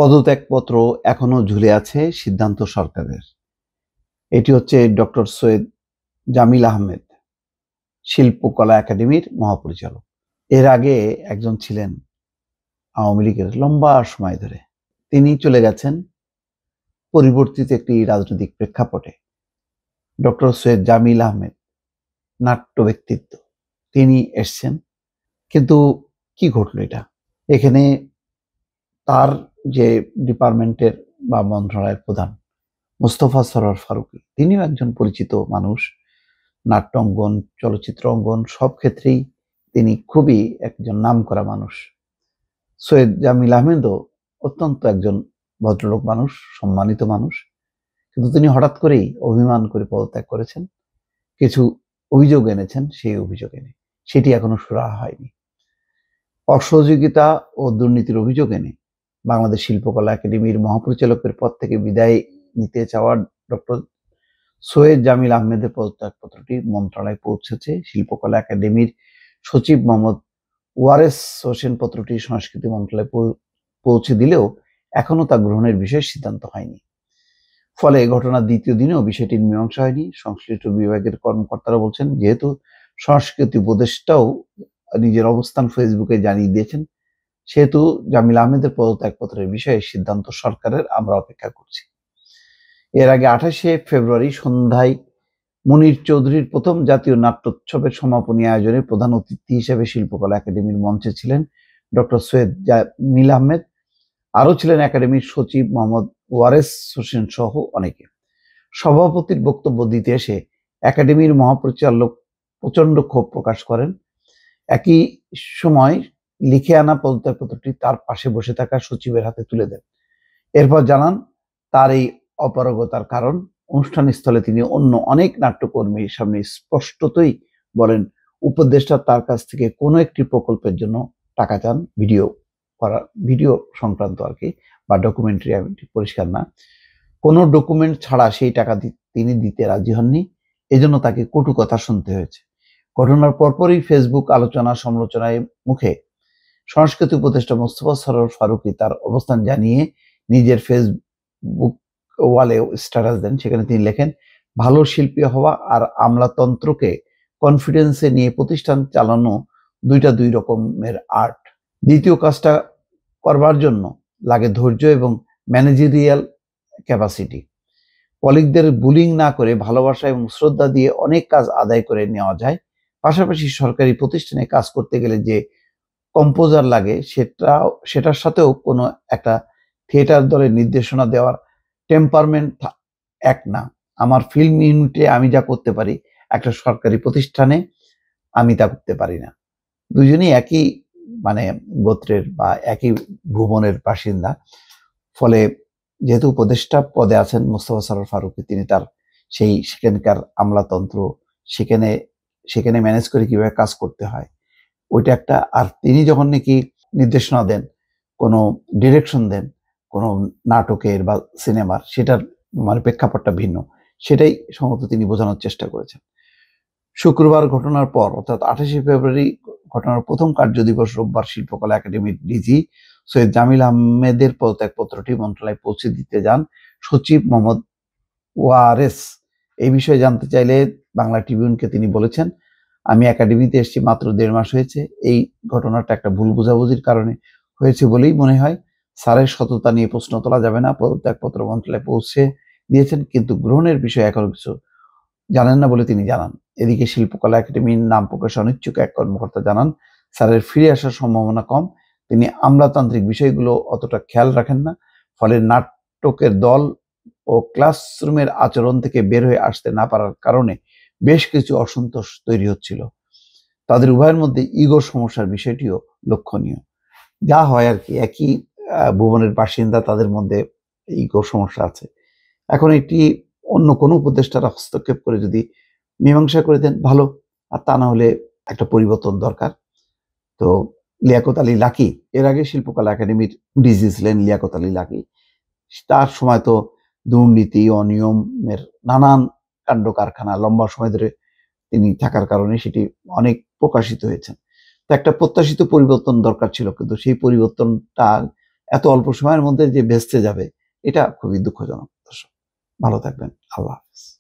পদত্যাগপত্র এখনো ঝুলে আছে সিদ্ধান্ত সরকারের। এটি হচ্ছে ডক্টর সৈয়দ জামিল আহমেদ, শিল্পকলা একাডেমির মহাপরিচালক। এর আগে একজন ছিলেন আওয়ামী লীগের লম্বা সময় ধরে। তিনি চলে গেছেন পরিবর্তিত একটি রাজনৈতিক প্রেক্ষাপটে। ডক্টর সৈয়দ জামিল আহমেদ নাট্য ব্যক্তিত্ব, তিনি এসছেন। কিন্তু কি ঘটল এটা? এখানে তার যে ডিপার্টমেন্টের বা মন্ত্রণালয়ের প্রধান মোস্তফা সরোয়ার ফারুকী, তিনিও একজন পরিচিত মানুষ। নাট্যাঙ্গন, চলচ্চিত্র অঙ্গন সব ক্ষেত্রেই তিনি খুবই একজন নামকরা মানুষ। সৈয়দ জামিল আহমেদও অত্যন্ত একজন ভদ্রলোক মানুষ, সম্মানিত মানুষ। কিন্তু তিনি হঠাৎ করেই অভিমান করে পদত্যাগ করেছেন। কিছু অভিযোগ এনেছেন, সেই অভিযোগ এনে সেটি এখনো সুরাহা হয়নি। অসহযোগিতা ও দুর্নীতির অভিযোগ এনে বাংলাদেশ শিল্পকলা একাডেমির মহাপরিচালকের পদ থেকে বিদায় নিতে চাওয়া ডক্টর সৈয়দ জামিল আহমেদের পদত্যাগপত্রটি মন্ত্রণালয়ে পৌঁছেছে। শিল্পকলা একাডেমির সচিব মোহাম্মদ ওয়ারেস হোসেন পত্রটি সংস্কৃতি মন্ত্রণালয়ে পৌঁছে দিলেও এখনো তা গ্রহণের বিষয়ে সিদ্ধান্ত হয়নি। ফলে ঘটনার দ্বিতীয় দিনেও বিষয়টির মীমাংসা হয়নি। সংশ্লিষ্ট বিভাগের কর্মকর্তারা বলছেন, যেহেতু সংস্কৃতি উপদেষ্টাও নিজের অবস্থান ফেসবুকে জানিয়ে দিয়েছেন, সেহেতু জামিল আহমেদের পদত্যাগপত্রের বিষয়ে সিদ্ধান্ত সরকারের আমরা অপেক্ষা করছি। এর আগে 28শে ফেব্রুয়ারি সন্ধ্যায় মুনীর চৌধুরীর প্রথম জাতীয় নাট্যোৎসবের সমাপনী আয়োজনে প্রধান অতিথি হিসেবে শিল্পকলা একাডেমির মঞ্চে ছিলেন ডক্টর সৈয়দ জামিল আহমেদ। আরও ছিলেন একাডেমির সচিব মোহাম্মদ ওয়ারেস হোসেন সহ অনেকে। সভাপতির বক্তব্য দিতে এসে একাডেমির মহাপরিচালক প্রচণ্ড ক্ষোভ প্রকাশ করেন। একই সময় লিখে আনা পদত্যাগপত্রটি তার পাশে বসে থাকা সচিবের হাতে তুলে দেন। এরপর জানান, তার এই অপারগতার কারণ অনুষ্ঠানস্থলে তিনি অন্য অনেক নাট্যকর্মীর সামনে স্পষ্টতই বলেন, উপদেষ্টা তার কাছ থেকে কোনো একটি প্রকল্পের জন্য টাকা চান, ভিডিও সংক্রান্ত আর কি, বা ডকুমেন্টারি, আমি পরিষ্কার না, কোনো ডকুমেন্ট ছাড়া সেই টাকা তিনি দিতে রাজি হননি। এজন্য তাকে কটু কথা শুনতে হয়েছে। ঘটনার পরপরই ফেসবুক আলোচনা সমালোচনায় মুখে সংস্কৃতি উপদেষ্টা মোস্তফা সরোয়ার ফারুকী তার অবস্থান জানিয়ে নিজের ফেসবুক ওয়ালে স্ট্যাটাস দেন। সেখানে তিনি লেখেন, ভালো শিল্পী হওয়া আর আমলাতন্ত্রকে কনফিডেন্সে নিয়ে প্রতিষ্ঠান চালানো দুইটা দুই রকমের আর্ট। দ্বিতীয় কাজটা করবার জন্য লাগে ধৈর্য এবং ম্যানেজেরিয়াল ক্যাপাসিটি। কলিগদের বুলিং না করে ভালোবাসা এবং শ্রদ্ধা দিয়ে অনেক কাজ আদায় করে নেওয়া যায়। পাশাপাশি সরকারি প্রতিষ্ঠানে কাজ করতে গেলে যে কম্পোজার লাগে, সেটার সাথেও কোনো একটা থিয়েটার দলের নির্দেশনা দেওয়ার টেম্পারমেন্ট এক না। আমার ফিল্ম ইউনিটে আমি যা করতে পারি, একটা সরকারি প্রতিষ্ঠানে আমি তা করতে পারি না। দুজনেই একই গোত্রের বা একই ভুবনের বাসিন্দা। ফলে যেহেতু উপদেষ্টা পদে আছেন মোস্তফা সরোয়ার ফারুকী, তিনি তার সেখানকার আমলাতন্ত্র সেখানে ম্যানেজ করে কিভাবে কাজ করতে হয় ওইটা একটা। আর তিনি যখন নাকি নির্দেশনা দেন, কোনো ডিরেকশন দেন কোনো নাটকের বা সিনেমার, সেটার প্রেক্ষাপটটা ভিন্ন। সেটাই সম্ভবত তিনি বোঝানোর চেষ্টা করেছেন। শুক্রবার ঘটনার পর, অর্থাৎ 28শে ফেব্রুয়ারি ঘটনার প্রথম কার্যদিবস রোববার, শিল্পকলা একাডেমির ডিজি সৈয়দ জামিল আহমেদের পদত্যাগপত্রটি মন্ত্রণালয়ে পৌঁছে দিতে যান সচিব মোহাম্মদ ওয়ারেস। এই বিষয়ে জানতে চাইলে বাংলা ট্রিবিউনকে তিনি বলেছেন, আমি একাডেমিতে এসেছি মাত্র 1.5 মাস হয়েছে। এই ঘটনাটা একটা ভুল বোঝাবুঝির কারণে হয়েছে বলেই মনে হয়। স্যারের সততা নিয়ে প্রশ্ন তোলা যাবে না। পদত্যাগপত্র মন্ত্রণালয়ে পৌঁছে দিয়েছেন, কিন্তু গ্রহণের বিষয়ে এখনো কিছু জানেন না বলে তিনি জানান। এদিকে শিল্পকলা একাডেমির নাম প্রকাশে অনিচ্ছুক এক কর্মকর্তা জানান, স্যারের ফিরে আসার সম্ভাবনা কম। তিনি আমলাতান্ত্রিক বিষয়গুলো অতটা খেয়াল রাখেন না। ফলে নাটকের দল ও ক্লাসরুমের আচরণ থেকে বের হয়ে আসতে না পারার কারণে বেশ কিছু অসন্তোষ তৈরি হচ্ছিল। তাদের উভয়ের মধ্যে ইগো সমস্যার বিষয়টিও লক্ষণীয়। যা হয় আর কি, একই ভুবনের বাসিন্দা, তাদের মধ্যে ইগো সমস্যা আছে। এখন এটি অন্য কোনো উপদেষ্টারা হস্তক্ষেপ করে যদি মীমাংসা করে দেন ভালো, আর তা না হলে একটা পরিবর্তন দরকার। তো লিয়াকত আলী লাকী, এর আগে শিল্পকলা একাডেমির ডিজি ছিলেন লিয়াকত আলী লাকী। তার সময় তো দুর্নীতি, অনিয়মের নানান কাণ্ড কারখানা লম্বা সময় ধরে তিনি থাকার কারণে সেটি অনেক প্রকাশিত হয়েছে। তো একটা প্রত্যাশিত পরিবর্তন দরকার ছিল, কিন্তু সেই পরিবর্তনটা এত অল্প সময়ের মধ্যে যে ভেস্তে যাবে, এটা খুবই দুঃখজনক। দর্শক, ভালো থাকবেন। আল্লাহ হাফেজ।